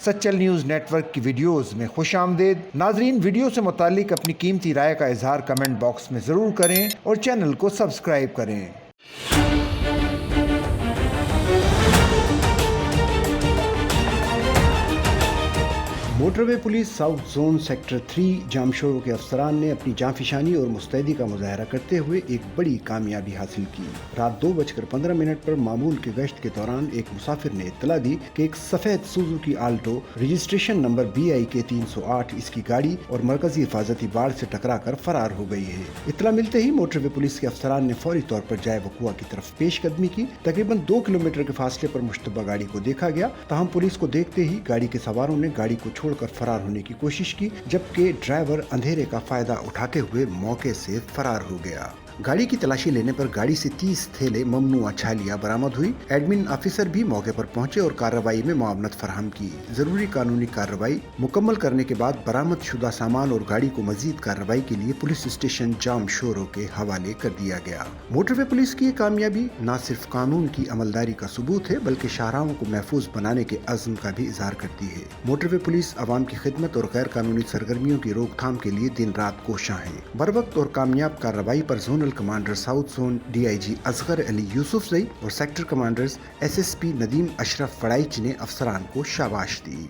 Sachal news net work کی videos میں خوش آمدید۔ ناظرین، ویڈیو سے متعلق اپنی قیمتی رائے کا اظہار کمنٹ باکس میں ضرور کریں اور چینل کو سبسکرائب کریں۔ Motorway police south zone sector 3 Jamshoro کے افسران نے اپنی جانفشانی اور مستعدی کا مظاہرہ کرتے ہوئے ایک بڑی کامیابی حاصل کی۔ رات 2:15 پر معمول کی گشت کے دوران ایک مسافر نے اطلاع دی کہ ایک سفید Suzuki Alto registration number BIK 308 اس کی گاڑی اور مرکزی حفاظتی باڑ سے ٹکرا کر فرار ہو گئی ہے۔ اطلاع ملتے ہی موٹر وے پولیس کے افسران نے فوری طور پر جائے وقوع کی طرف پیش قدمی کی۔ تقریباً 2 کلومیٹر کے فاصلے پر مشتبہ گاڑی کو دیکھا گیا، تاہم پولیس کو دیکھتے ہی گاڑی کے سواروں نے گاڑی کو چھوڑ کر فرار ہونے کی کوشش کی، جبکہ ڈرائیور اندھیرے کا فائدہ اٹھاتے ہوئے موقع سے فرار ہو گیا۔ گاڑی کی تلاشی لینے پر گاڑی سے 30 تھیلے ممنوعہ چھالیاں برآمد ہوئی۔ ایڈمن آفیسر بھی موقع پر پہنچے اور کارروائی میں معاونت فراہم کی۔ ضروری قانونی کارروائی مکمل کرنے کے بعد برآمد شدہ سامان اور گاڑی کو مزید کارروائی کے لیے پولیس اسٹیشن جامشورو کے حوالے کر دیا گیا۔ موٹر وے پولیس کی یہ کامیابی نہ صرف قانون کی عملداری کا ثبوت ہے، بلکہ شاہراہوں کو محفوظ بنانے کے عزم کا بھی اظہار کرتی ہے۔ موٹر وے پولیس عوام کی خدمت اور غیر قانونی سرگرمیوں کی روک تھام کے لیے دن رات کوشاں ہے۔ بروقت اور کامیاب کارروائی پر zonal commander south zone DIG Asghar Ali Yousafzai اور sector commanders SSP Nadeem Ashraf Waraich نے افسران کو شاباش دی۔